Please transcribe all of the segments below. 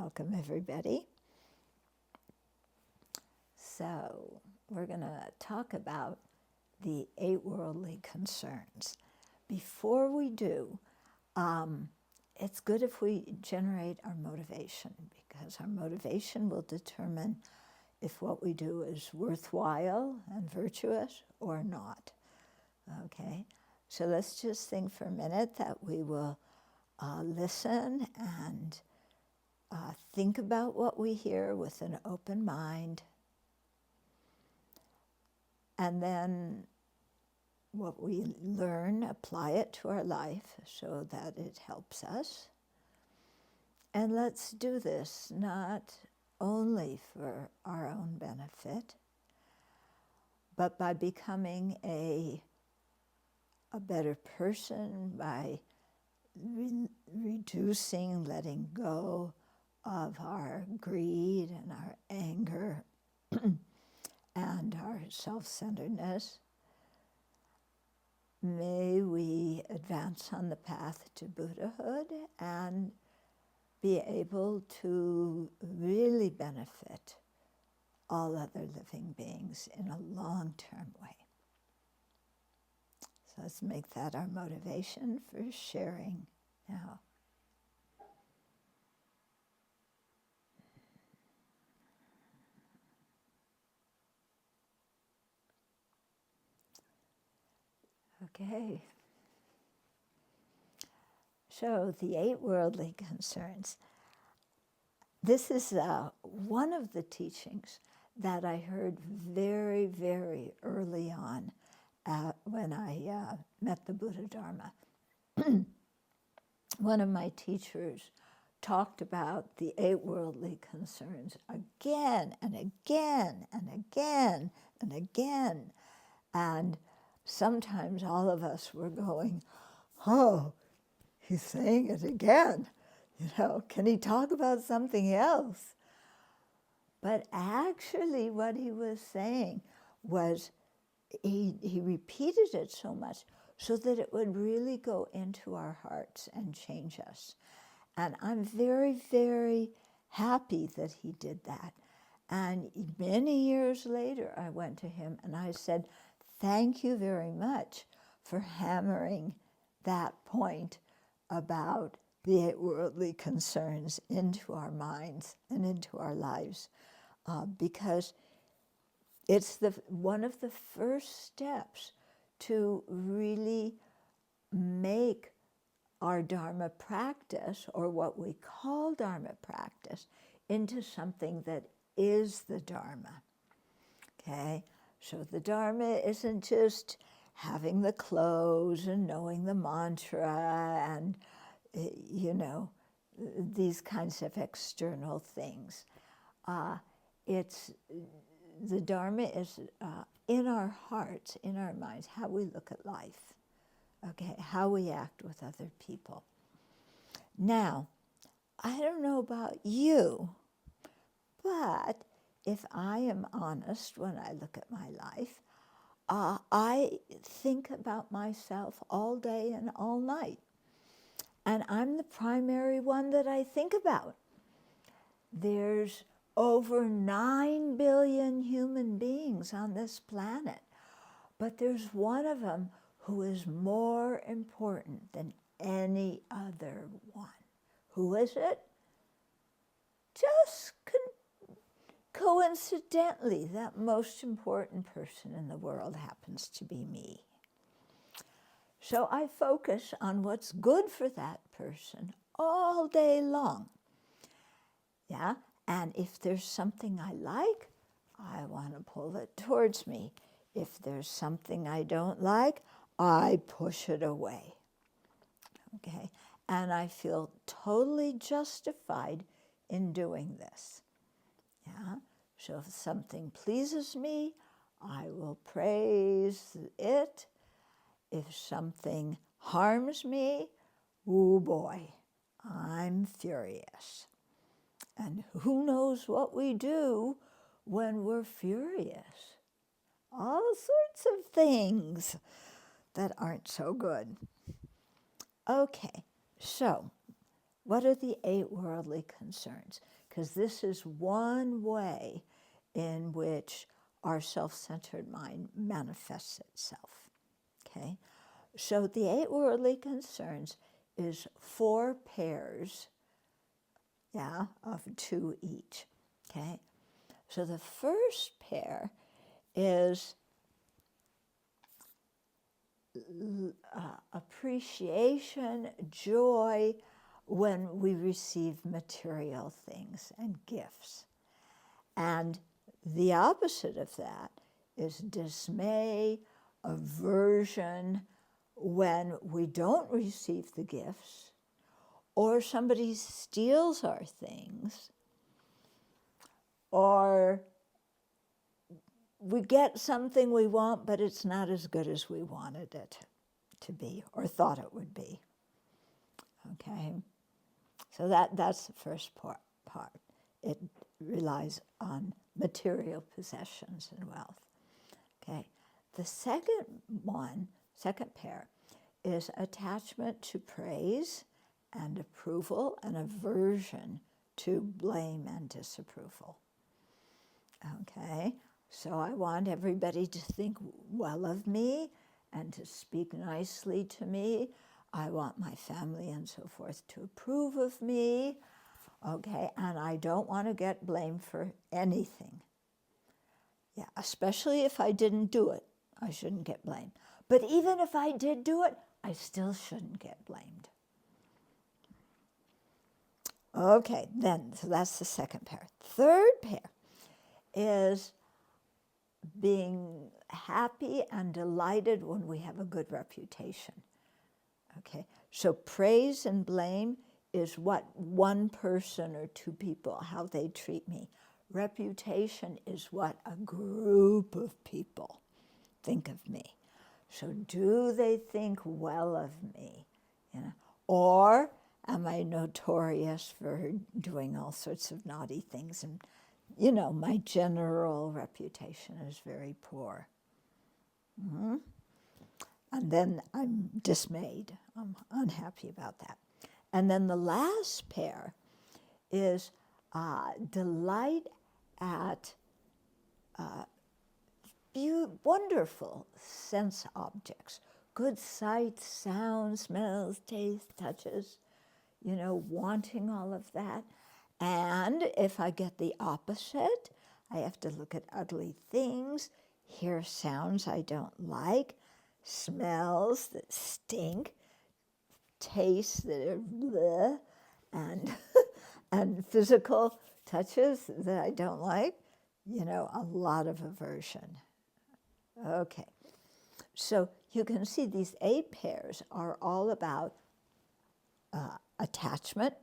Welcome, everybody. So, we're going to talk about the 8 worldly concerns. Before we do, it's good if we generate our motivation, because our motivation will determine if what we do is worthwhile and virtuous or not. Okay? So let's just think for a minute that we will listen and think about what we hear with an open mind. And then what we learn, apply it to our life so that it helps us. And let's do this not only for our own benefit, but by becoming a better person, by reducing, letting go of our greed and our anger and our self-centeredness. May we advance on the path to Buddhahood and be able to really benefit all other living beings in a long-term way. So let's make that our motivation for sharing now. Okay. So the 8 worldly concerns. This is one of the teachings that I heard very, very early on when I met the Buddha Dharma. One of my teachers talked about the 8 worldly concerns again and again and again and again. And sometimes all of us were going, oh, he's saying it again. Can he talk about something else? But actually what he was saying was he repeated it so much so that it would really go into our hearts and change us. And I'm very, very happy that he did that. And many years later, I went to him and I said, thank you very much for hammering that point about the 8 worldly concerns into our minds and into our lives, because it's one of the first steps to really make our Dharma practice, or what we call Dharma practice, into something that is the Dharma. Okay? So the Dharma isn't just having the clothes and knowing the mantra and, these kinds of external things. The Dharma is in our hearts, in our minds, how we look at life, okay, how we act with other people. Now, I don't know about you, but if I am honest when I look at my life, I think about myself all day and all night. And I'm the primary one that I think about. There's over 9 billion human beings on this planet, but there's one of them who is more important than any other one. Who is it? Just coincidentally, that most important person in the world happens to be me. So I focus on what's good for that person all day long. Yeah? And if there's something I like, I want to pull it towards me. If there's something I don't like, I push it away. Okay? And I feel totally justified in doing this. Yeah? So if something pleases me, I will praise it. If something harms me, oh boy, I'm furious. And who knows what we do when we're furious? All sorts of things that aren't so good. Okay, so What are the 8 worldly concerns? Because this is one way in which our self-centered mind manifests itself. Okay? So the 8 worldly concerns is 4 pairs, yeah, of 2 each. Okay? So the first pair is appreciation, joy when we receive material things and gifts. And the opposite of that is dismay, aversion when we don't receive the gifts, or somebody steals our things, or we get something we want, but it's not as good as we wanted it to be or thought it would be. Okay? So that's the first part. It relies on material possessions and wealth. Okay? The second pair, is attachment to praise and approval and aversion to blame and disapproval. Okay? So I want everybody to think well of me and to speak nicely to me. I want my family and so forth to approve of me. Okay, and I don't want to get blamed for anything. Yeah, especially if I didn't do it, I shouldn't get blamed. But even if I did do it, I still shouldn't get blamed. Okay, then, so that's the second pair. Third pair is being happy and delighted when we have a good reputation. Okay, so praise and blame is what one person or 2 people, how they treat me. Reputation is what a group of people think of me. So do they think well of me? You know? Or am I notorious for doing all sorts of naughty things? And, you know, my general reputation is very poor. Mm-hmm. And then I'm dismayed. I'm unhappy about that. And then the last pair is delight at wonderful sense objects, good sights, sounds, smells, tastes, touches, you know, wanting all of that. And if I get the opposite, I have to look at ugly things, hear sounds I don't like, smells that stink, tastes that are bleh, and physical touches that I don't like, you know, a lot of aversion. Okay, so you can see these 8 pairs are all about attachment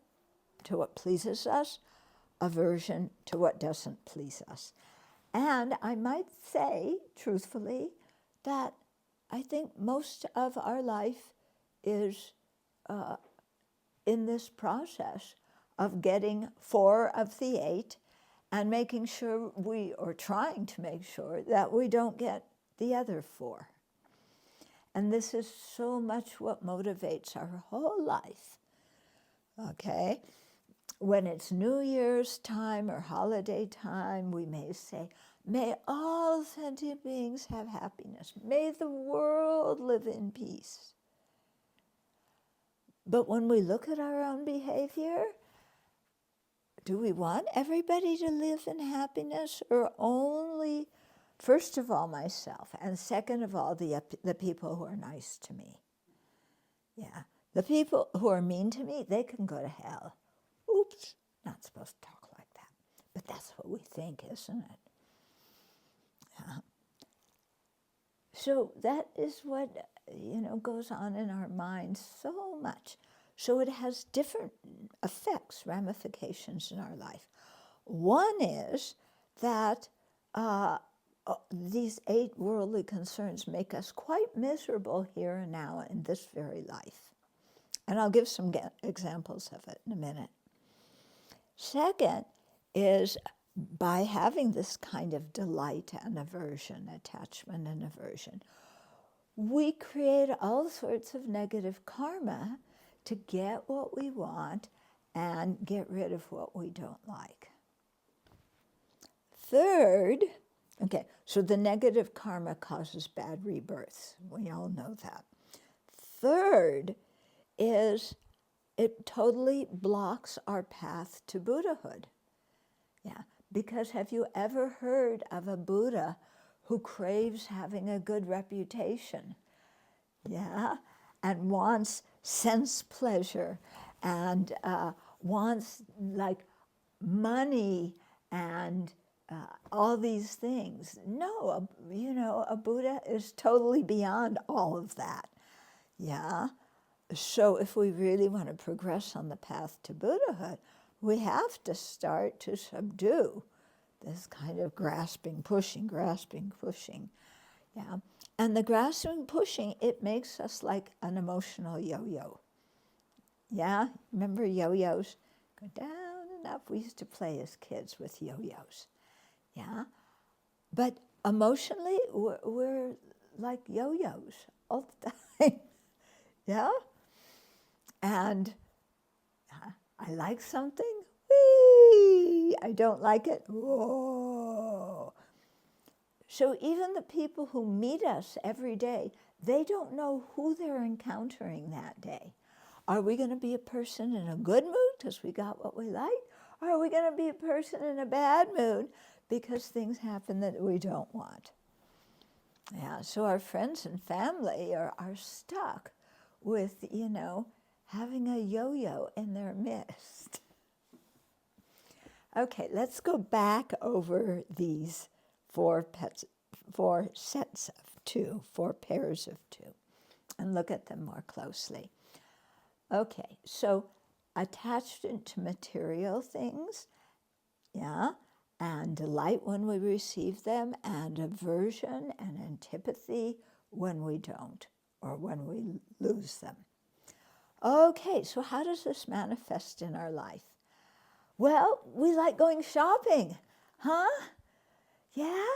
to what pleases us, aversion to what doesn't please us. And I might say, truthfully, that I think most of our life is in this process of getting 4 of the 8 and making sure or trying to make sure that we don't get the other 4. And this is so much what motivates our whole life. Okay? When it's New Year's time or holiday time, we may say, may all sentient beings have happiness. May the world live in peace. But when we look at our own behavior, do we want everybody to live in happiness, or only, first of all, myself, and second of all, the people who are nice to me? Yeah, the people who are mean to me, they can go to hell. Oops, not supposed to talk like that. But that's what we think, isn't it? Yeah. So that is what, you know, goes on in our minds so much. So it has different effects, ramifications in our life. One is that these 8 worldly concerns make us quite miserable here and now in this very life. And I'll give some examples of it in a minute. Second is, by having this kind of delight and aversion, attachment and aversion, we create all sorts of negative karma to get what we want and get rid of what we don't like. Third, okay, so the negative karma causes bad rebirths. We all know that. Third is it totally blocks our path to Buddhahood. Yeah, because have you ever heard of a Buddha who craves having a good reputation? Yeah, and wants sense pleasure and wants like money and all these things. No, a Buddha is totally beyond all of that. Yeah. So if we really want to progress on the path to Buddhahood, we have to start to subdue this kind of grasping, pushing. Yeah. And the grasping, pushing, it makes us like an emotional yo-yo. Yeah? Remember yo-yos? Go down and up. We used to play as kids with yo-yos. Yeah? But emotionally, we're like yo-yos all the time. Yeah? And I like something, whee! I don't like it, whoa! So even the people who meet us every day, they don't know who they're encountering that day. Are we going to be a person in a good mood because we got what we like? Or are we going to be a person in a bad mood because things happen that we don't want? Yeah, so our friends and family are stuck with, having a yo-yo in their midst. Okay, let's go back over these four sets of two, 4 pairs of 2, and look at them more closely. Okay, so attachment to material things, yeah, and delight when we receive them, and aversion and antipathy when we don't, or when we lose them. Okay, so how does this manifest in our life? Well, we like going shopping, huh? Yeah?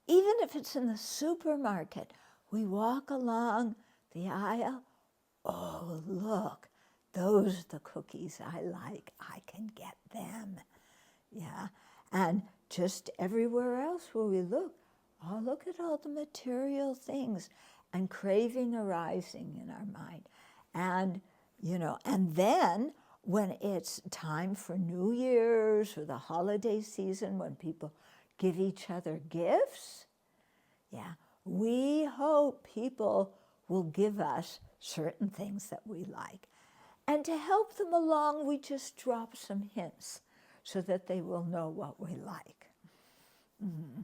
Even if it's in the supermarket, we walk along the aisle. Oh, look, those are the cookies I like. I can get them. Yeah, and just everywhere else where we look, oh, look at all the material things, and craving arising in our mind. And, and then when it's time for New Year's or the holiday season, when people give each other gifts, yeah, we hope people will give us certain things that we like. And to help them along, we just drop some hints so that they will know what we like. Mm-hmm.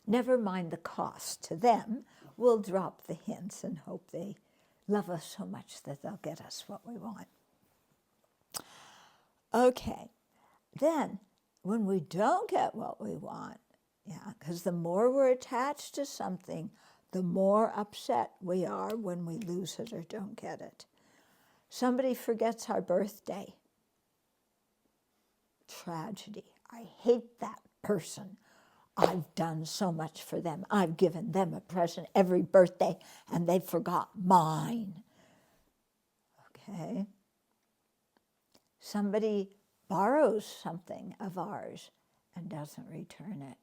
Never mind the cost to them. We'll drop the hints and hope they love us so much that they'll get us what we want. Okay, then when we don't get what we want, yeah, because the more we're attached to something, the more upset we are when we lose it or don't get it. Somebody forgets our birthday. Tragedy. I hate that person. I've done so much for them. I've given them a present every birthday, and they forgot mine. Okay. Somebody borrows something of ours and doesn't return it.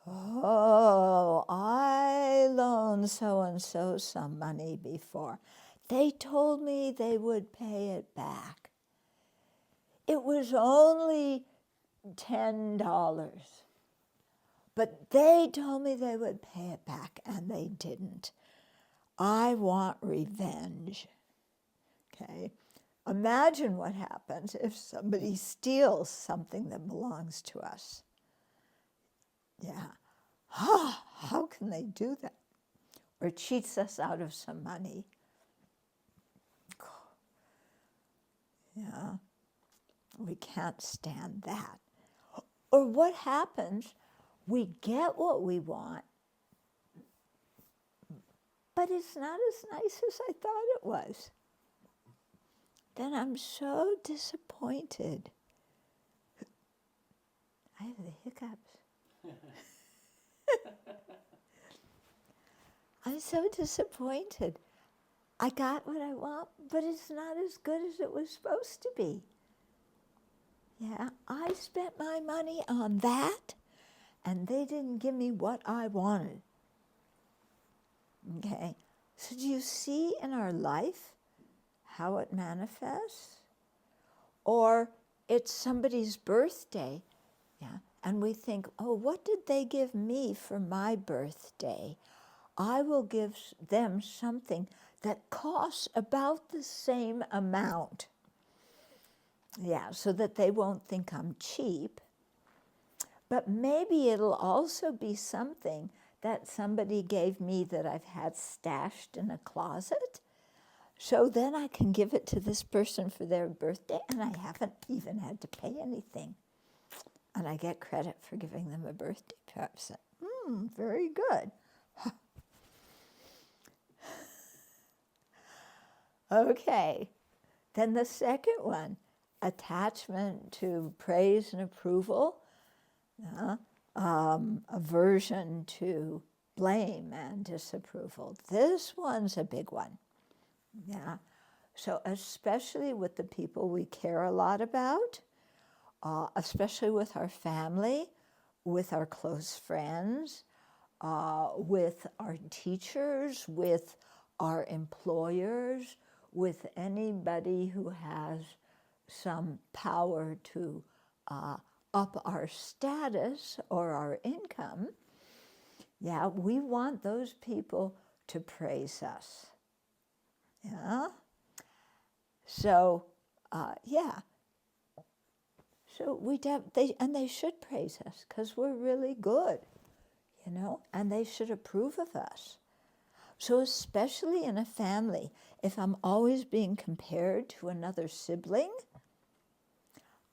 Oh, I loaned so-and-so some money before. They told me they would pay it back. It was only $10. But they told me they would pay it back, and they didn't. I want revenge. Okay? Imagine what happens if somebody steals something that belongs to us. Yeah. How can they do that? Or cheats us out of some money. Yeah. We can't stand that. Or what happens? We get what we want, but it's not as nice as I thought it was. Then I'm so disappointed. I have the hiccups. I'm so disappointed. I got what I want, but it's not as good as it was supposed to be. Yeah, I spent my money on that, and they didn't give me what I wanted. Okay, so do you see in our life how it manifests? Or it's somebody's birthday, yeah, and we think, oh, what did they give me for my birthday? I will give them something that costs about the same amount. Yeah, so that they won't think I'm cheap. But maybe it'll also be something that somebody gave me that I've had stashed in a closet. So then I can give it to this person for their birthday, and I haven't even had to pay anything. And I get credit for giving them a birthday present. Very good. Okay, then the second one, attachment to praise and approval, aversion to blame and disapproval. This one's a big one. Yeah, so especially with the people we care a lot about, especially with our family, with our close friends, with our teachers, with our employers, with anybody who has some power to up our status or our income. Yeah, we want those people to praise us. Yeah. So, yeah. So they should praise us because we're really good, you know, and they should approve of us. So especially in a family, if I'm always being compared to another sibling,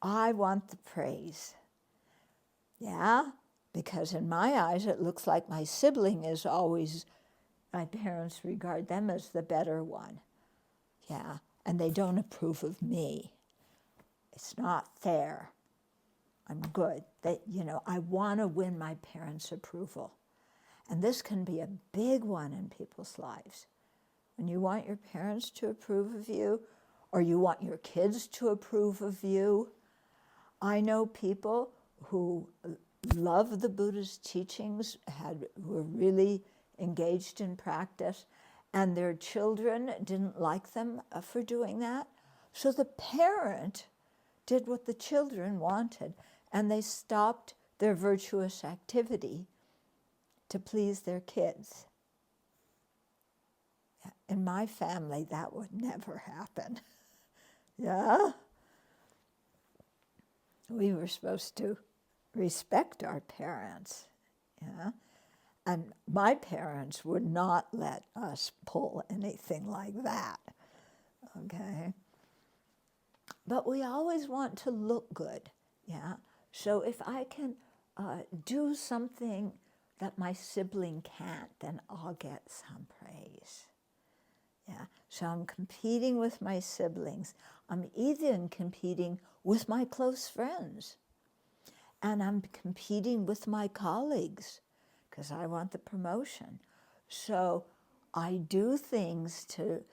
I want the praise. Yeah, because in my eyes, it looks like my sibling is always, my parents regard them as the better one. Yeah, and they don't approve of me. It's not fair. I'm good. I want to win my parents' approval. And this can be a big one in people's lives. When you want your parents to approve of you, or you want your kids to approve of you. I know people who love the Buddha's teachings, were really engaged in practice, and their children didn't like them for doing that. So the parent did what the children wanted, and they stopped their virtuous activity to please their kids. In my family, that would never happen. Yeah? We were supposed to respect our parents. Yeah? And my parents would not let us pull anything like that. Okay? But we always want to look good. Yeah? So if I can do something that my sibling can't, then I'll get some praise. Yeah, so I'm competing with my siblings. I'm even competing with my close friends. And I'm competing with my colleagues because I want the promotion. So I do things to,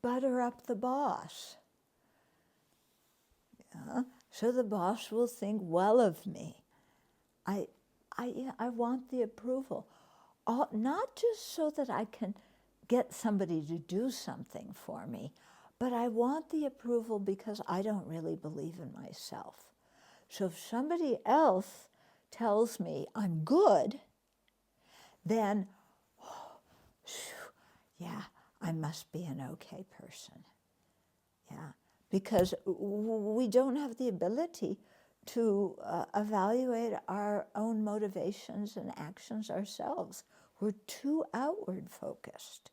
butter up the boss. Yeah? So the boss will think well of me. I want the approval. Not just so that I can get somebody to do something for me, but I want the approval because I don't really believe in myself. So if somebody else tells me I'm good, then, I must be an okay person. Yeah, because we don't have the ability to evaluate our own motivations and actions ourselves. We're too outward focused.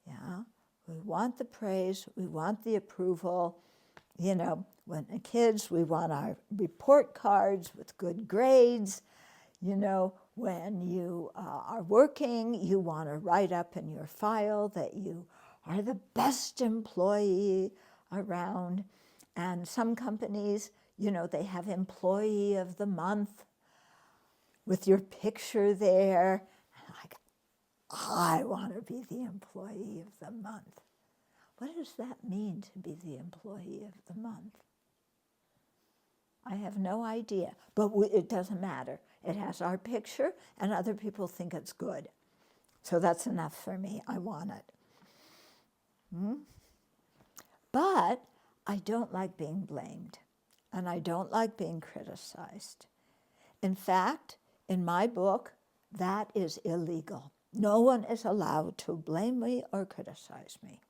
Yeah, we want the praise, we want the approval. When the kids, we want our report cards with good grades. When you are working, you want to write up in your file that you are the best employee around. And some companies, they have employee of the month with your picture there. I want to be the employee of the month. What does that mean, to be the employee of the month? I have no idea, but it doesn't matter. It has our picture, and other people think it's good. So that's enough for me. I want it. But I don't like being blamed, and I don't like being criticized. In fact, in my book, that is illegal. No one is allowed to blame me or criticize me.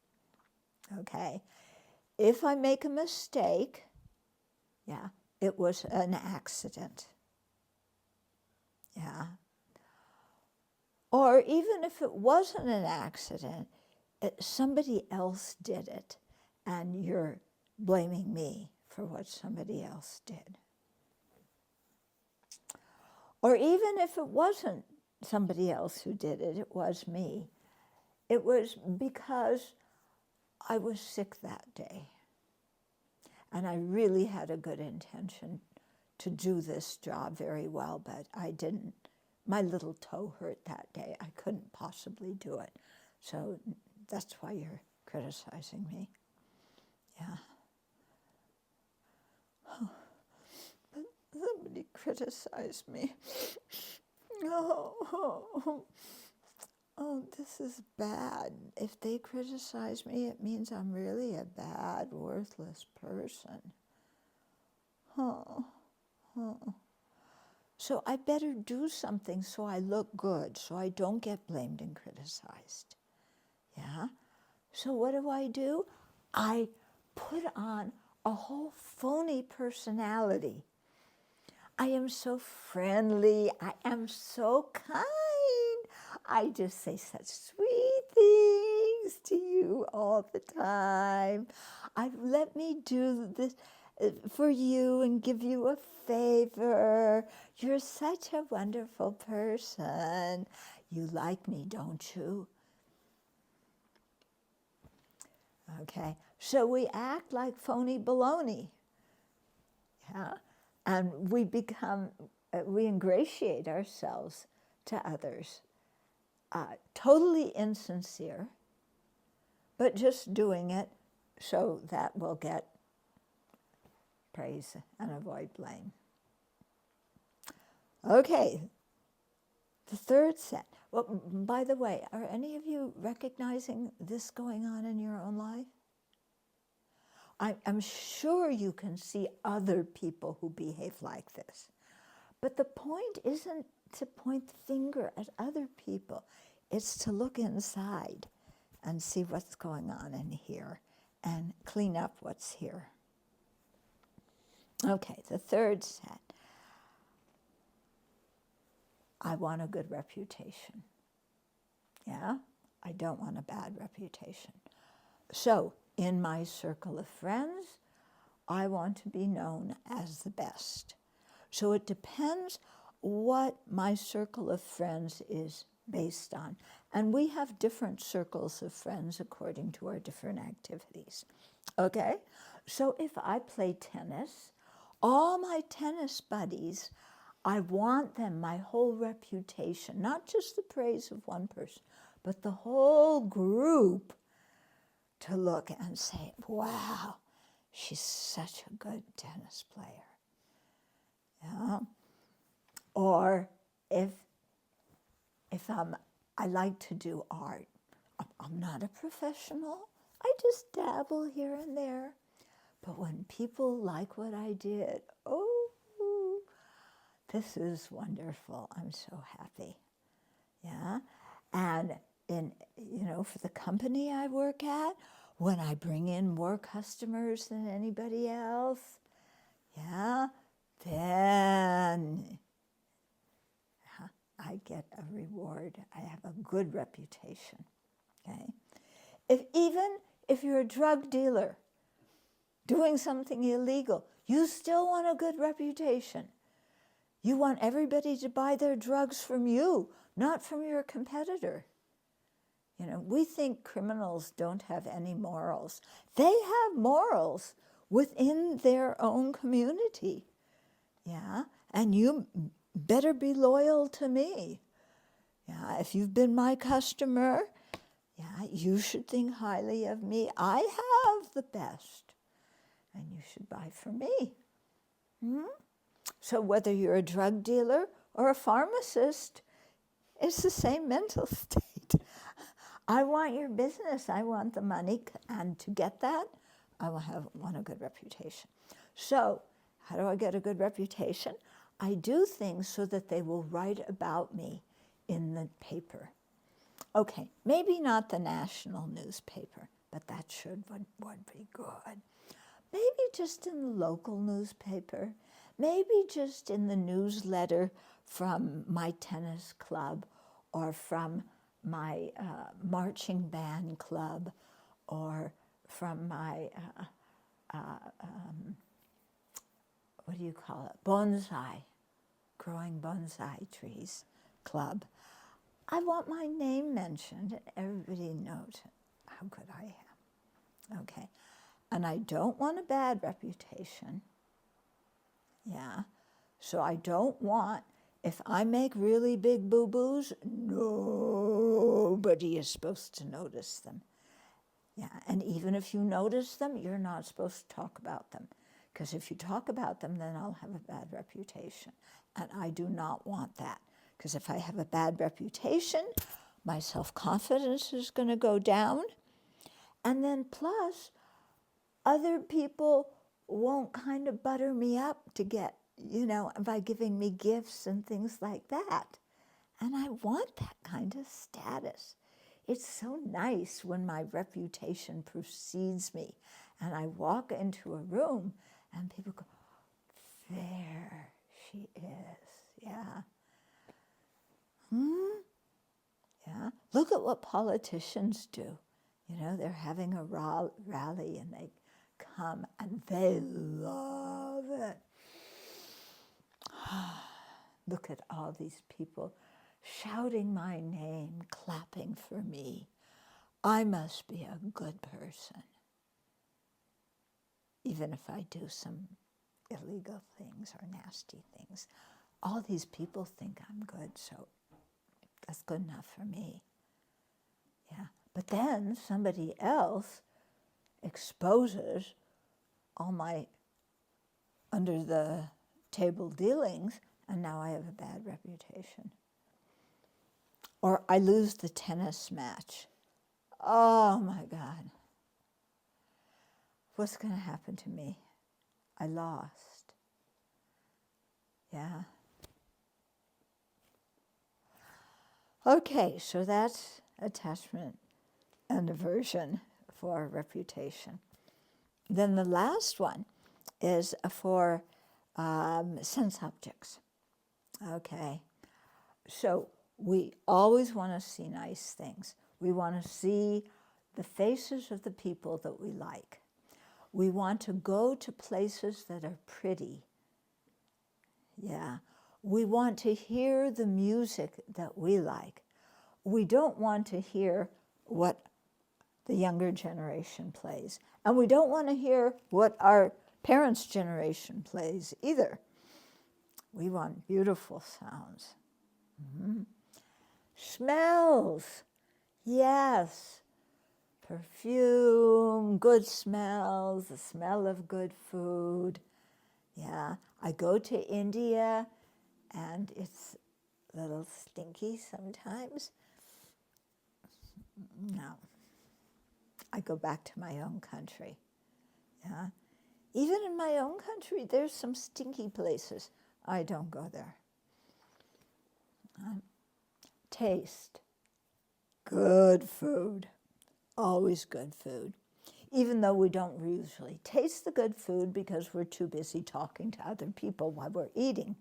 Okay? If I make a mistake, it was an accident. Yeah. Or even if it wasn't an accident, somebody else did it, and you're blaming me for what somebody else did. Or even if it wasn't somebody else who did it, it was me. It was because I was sick that day. And I really had a good intention to do this job very well, but I didn't. My little toe hurt that day. I couldn't possibly do it. So that's why you're criticizing me. Yeah. But somebody criticized me. Oh, this is bad. If they criticize me, it means I'm really a bad, worthless person. So I better do something so I look good, so I don't get blamed and criticized. Yeah? So what do? I put on a whole phony personality. I am so friendly. I am so kind. I just say such sweet things to you all the time. Let me do this for you and give you a favor. You're such a wonderful person. You like me, don't you? Okay, so we act like phony baloney. Yeah, and we ingratiate ourselves to others. Totally insincere, but just doing it so that we'll get praise and avoid blame. Okay, the third set. Well, by the way, are any of you recognizing this going on in your own life? I'm sure you can see other people who behave like this. But the point isn't to point the finger at other people. It's to look inside and see what's going on in here and clean up what's here. Okay, the third set. I want a good reputation. Yeah, I don't want a bad reputation. So, in my circle of friends, I want to be known as the best. So it depends what my circle of friends is based on. And we have different circles of friends according to our different activities. Okay? So if I play tennis, all my tennis buddies, I want them, my whole reputation, not just the praise of one person, but the whole group to look and say, wow, she's such a good tennis player. Yeah. Or if I like to do art, I'm not a professional. I just dabble here and there. But when people like what I did, oh, this is wonderful. I'm so happy. Yeah. And for the company I work at, when I bring in more customers than anybody else, yeah, then I get a reward. I have a good reputation. Okay? Even if you're a drug dealer doing something illegal, you still want a good reputation. You want everybody to buy their drugs from you, not from your competitor. We think criminals don't have any morals. They have morals within their own community. Yeah, and you better be loyal to me. Yeah, if you've been my customer, yeah, you should think highly of me. I have the best, and you should buy from me. So whether you're a drug dealer or a pharmacist, it's the same mental state. I want your business. I want the money, and to get that, I want a good reputation. So how do I get a good reputation? I do things so that they will write about me in the paper. Okay, maybe not the national newspaper, but that would be good. Maybe just in the local newspaper, maybe just in the newsletter from my tennis club or from my marching band club or from my, what do you call it, bonsai, growing bonsai trees club. I want my name mentioned and everybody knows how good I am. Okay. And I don't want a bad reputation. Yeah. So I don't want, if I make really big boo-boos, nobody is supposed to notice them. Yeah. And even if you notice them, you're not supposed to talk about them. Because if you talk about them, then I'll have a bad reputation. And I do not want that. Because if I have a bad reputation, my self-confidence is going to go down. And then plus, other people won't kind of butter me up to get, by giving me gifts and things like that. And I want that kind of status. It's so nice when my reputation precedes me and I walk into a room and people go, there she is, yeah. Yeah, look at what politicians do. They're having a rally and they come and they love it. Look at all these people shouting my name, clapping for me. I must be a good person, even if I do some illegal things or nasty things. All these people think I'm good, so that's good enough for me. Yeah. But then somebody else exposes all my under the table dealings, and now I have a bad reputation. Or I lose the tennis match. Oh my God. What's going to happen to me? I lost. Yeah. Okay, so that's attachment and aversion for reputation. Then the last one is for sense objects. Okay, so we always want to see nice things. We want to see the faces of the people that we like. We want to go to places that are pretty. Yeah. We want to hear the music that we like. We don't want to hear what the younger generation plays. And we don't want to hear what our parents' generation plays either. We want beautiful sounds. Mm-hmm. Smells. Yes. Perfume, good smells, the smell of good food. Yeah. I go to India and it's a little stinky sometimes. No. I go back to my own country. Yeah. Even in my own country, there's some stinky places. I don't go there. Taste. Good food. Always good food. Even though we don't usually taste the good food because we're too busy talking to other people while we're eating.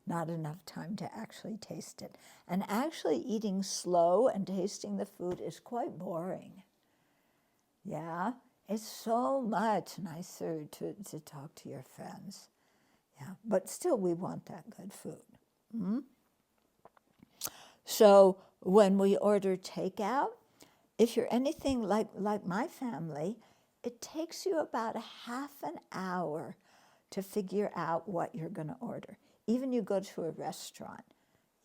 Not enough time to actually taste it. And actually eating slow and tasting the food is quite boring. Yeah, it's so much nicer to talk to your friends. Yeah, but still we want that good food. Mm-hmm. So when we order takeout, if you're anything like my family, it takes you about a half an hour to figure out what you're going to order. Even you go to a restaurant,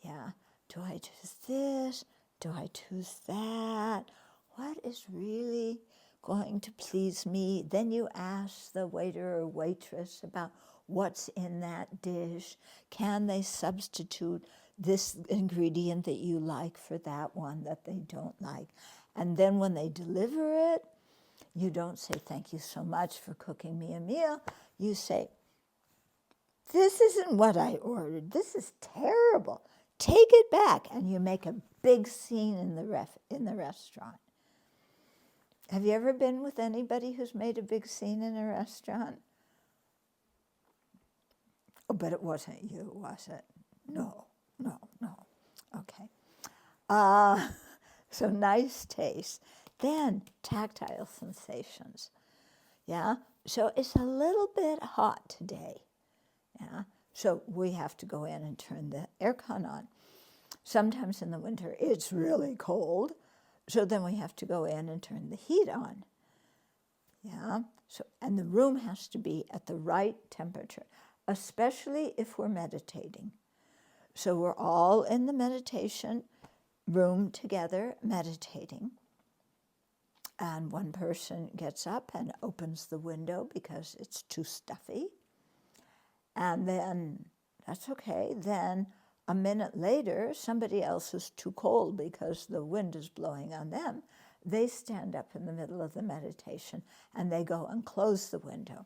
yeah, do I choose this? Do I choose that? What is really going to please me? Then you ask the waiter or waitress about what's in that dish. Can they substitute this ingredient that you like for that one that they don't like? And then when they deliver it, you don't say, thank you so much for cooking me a meal. You say, this isn't what I ordered. This is terrible. Take it back. And you make a big scene in the restaurant. Have you ever been with anybody who's made a big scene in a restaurant? Oh, but it wasn't you, was it? No. Okay. So nice taste. Then tactile sensations. Yeah? So it's a little bit hot today. Yeah? So we have to go in and turn the aircon on. Sometimes in the winter it's really cold. So then we have to go in and turn the heat on. Yeah? So, and the room has to be at the right temperature, especially if we're meditating. So we're all in the meditation room together, meditating. And one person gets up and opens the window because it's too stuffy. And then, that's okay, then a minute later, somebody else is too cold because the wind is blowing on them. They stand up in the middle of the meditation and they go and close the window.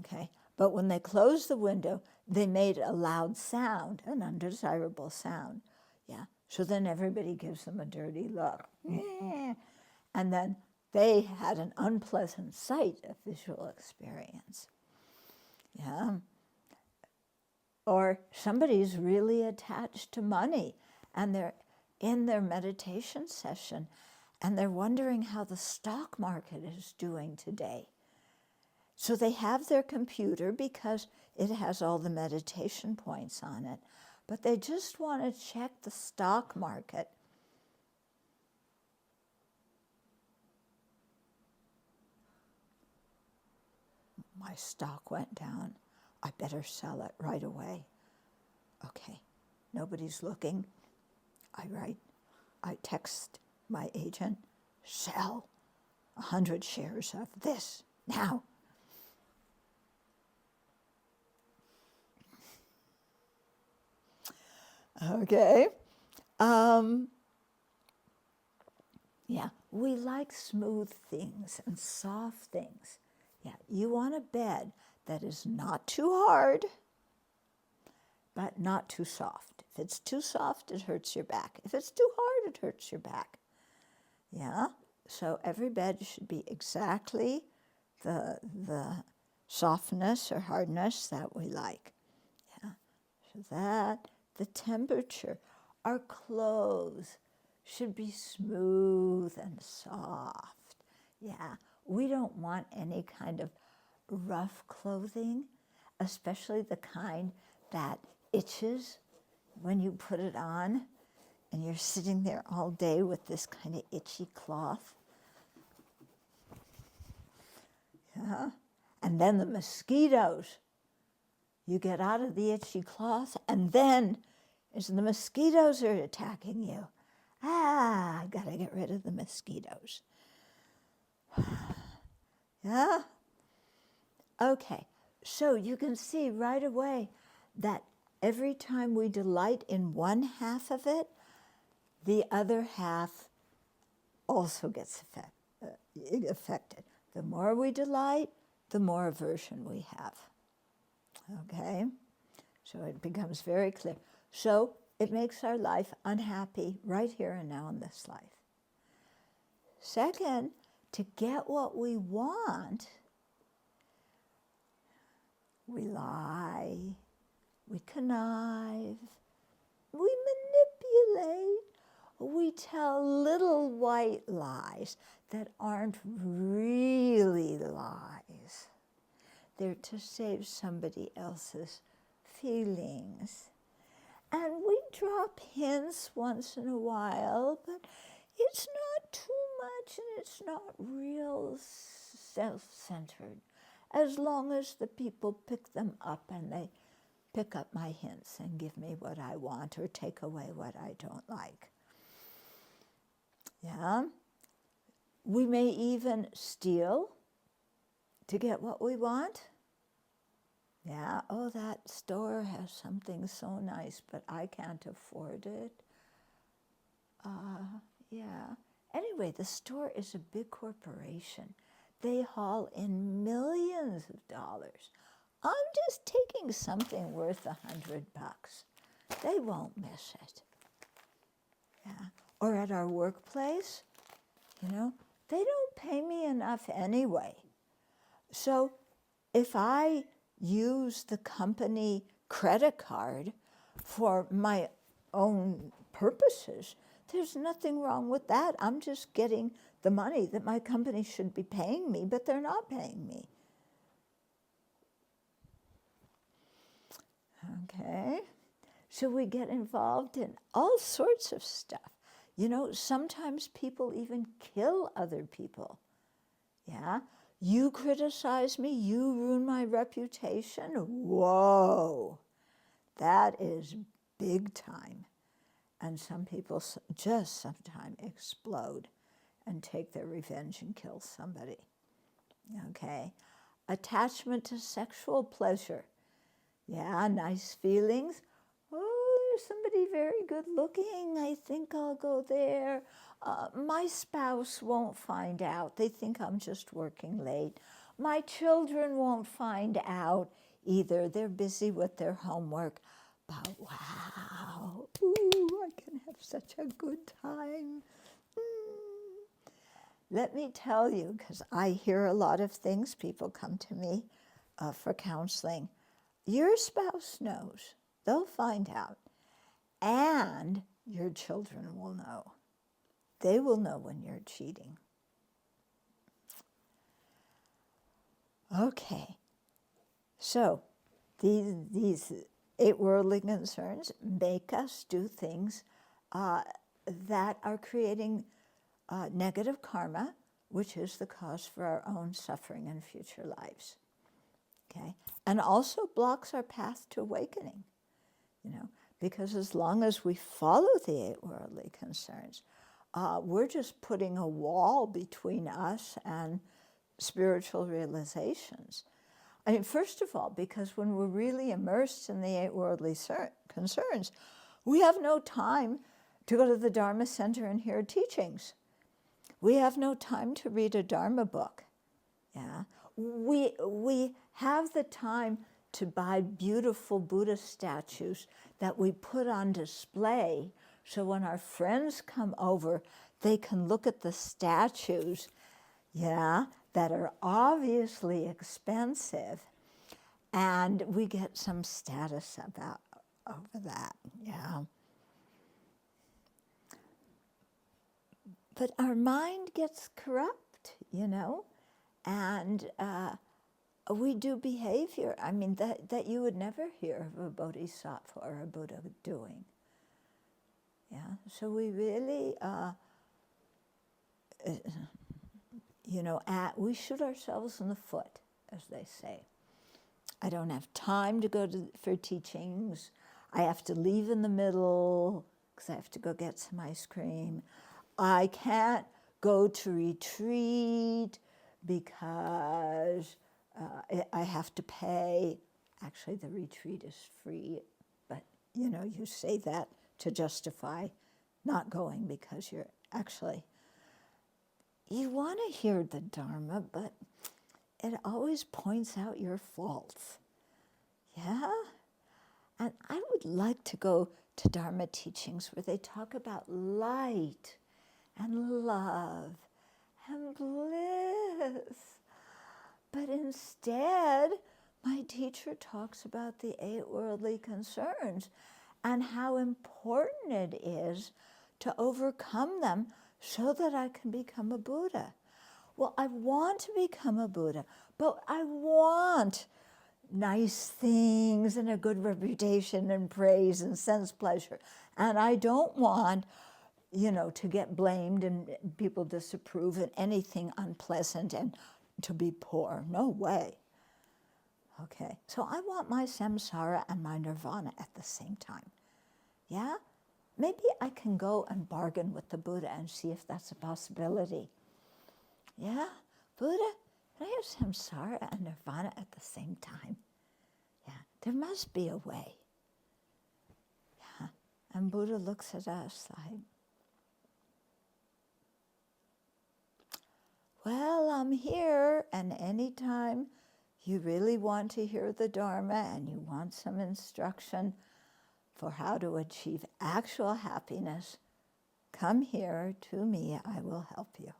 Okay, but when they closed the window, they made a loud sound, an undesirable sound. Yeah, so then everybody gives them a dirty look. And then they had an unpleasant sight, a visual experience. Yeah. Or somebody's really attached to money and they're in their meditation session and they're wondering how the stock market is doing today. So they have their computer because it has all the meditation points on it, but they just want to check the stock market. My stock went down. I better sell it right away. Okay, nobody's looking. I text my agent, sell 100 shares of this now. Okay. Yeah, we like smooth things and soft things. Yeah, you want a bed that is not too hard, but not too soft. If it's too soft, it hurts your back. If it's too hard, it hurts your back. Yeah, so every bed should be exactly the softness or hardness that we like. Yeah, so that, the temperature, our clothes should be smooth and soft. Yeah, we don't want any kind of rough clothing, especially the kind that itches when you put it on and you're sitting there all day with this kind of itchy cloth. Yeah. And then the mosquitoes. You get out of the itchy cloth and then as the mosquitoes are attacking you. I gotta get rid of the mosquitoes. Yeah? Okay, so you can see right away that every time we delight in one half of it, the other half also gets affected. The more we delight, the more aversion we have. Okay? So it becomes very clear. So it makes our life unhappy right here and now in this life. Second, to get what we want, we lie, we connive, we manipulate, we tell little white lies that aren't really lies. They're to save somebody else's feelings. And we drop hints once in a while, but it's not too much and it's not real self-centered, as long as the people pick them up and they pick up my hints and give me what I want or take away what I don't like. Yeah? We may even steal to get what we want. Yeah, oh, that store has something so nice, but I can't afford it. Yeah. Anyway, the store is a big corporation. They haul in millions of dollars. I'm just taking something worth $100. They won't miss it. Yeah. Or at our workplace, you know, they don't pay me enough anyway. So if I use the company credit card for my own purposes, there's nothing wrong with that. I'm just getting the money that my company should be paying me, but they're not paying me. Okay, so we get involved in all sorts of stuff. You know, sometimes people even kill other people. Yeah, you criticize me, you ruin my reputation. Whoa, that is big time. And some people just sometimes explode and take their revenge and kill somebody. Okay, attachment to sexual pleasure. Yeah, nice feelings. Oh, there's somebody very good looking. I think I'll go there. My spouse won't find out. They think I'm just working late. My children won't find out either. They're busy with their homework. But wow, ooh, I can have such a good time. Let me tell you, because I hear a lot of things, people come to me for counseling. Your spouse knows. They'll find out. And your children will know. They will know when you're cheating. Okay. So these 8 worldly concerns make us do things that are creating negative karma, which is the cause for our own suffering in future lives. Okay, and also blocks our path to awakening, you know, because as long as we follow the 8 worldly concerns, we're just putting a wall between us and spiritual realizations. I mean, first of all, because when we're really immersed in the 8 worldly concerns, we have no time to go to the Dharma Center and hear teachings. We have no time to read a Dharma book. Yeah, we have the time to buy beautiful Buddha statues that we put on display, so when our friends come over, they can look at the statues, yeah, that are obviously expensive, and we get some status about over that. Yeah. But our mind gets corrupt, you know, and we do behavior, I mean, that you would never hear of a bodhisattva or a Buddha doing. Yeah, so we really, you know, we shoot ourselves in the foot, as they say. I don't have time to go for teachings. I have to leave in the middle because I have to go get some ice cream. I can't go to retreat because I have to pay. Actually, the retreat is free, but you know, you say that to justify not going because you're actually, you want to hear the Dharma, but it always points out your faults. Yeah? And I would like to go to Dharma teachings where they talk about light and love and bliss. But instead, my teacher talks about the 8 worldly concerns and how important it is to overcome them so that I can become a Buddha. Well, I want to become a Buddha, but I want nice things and a good reputation and praise and sense pleasure. And I don't want, you know, to get blamed and people disapprove and anything unpleasant and to be poor. No way. Okay, so I want my samsara and my nirvana at the same time. Yeah? Maybe I can go and bargain with the Buddha and see if that's a possibility. Yeah? Buddha, can I have samsara and nirvana at the same time? Yeah, there must be a way. Yeah, and Buddha looks at us like, well, I'm here, and anytime you really want to hear the Dharma and you want some instruction for how to achieve actual happiness, come here to me, I will help you.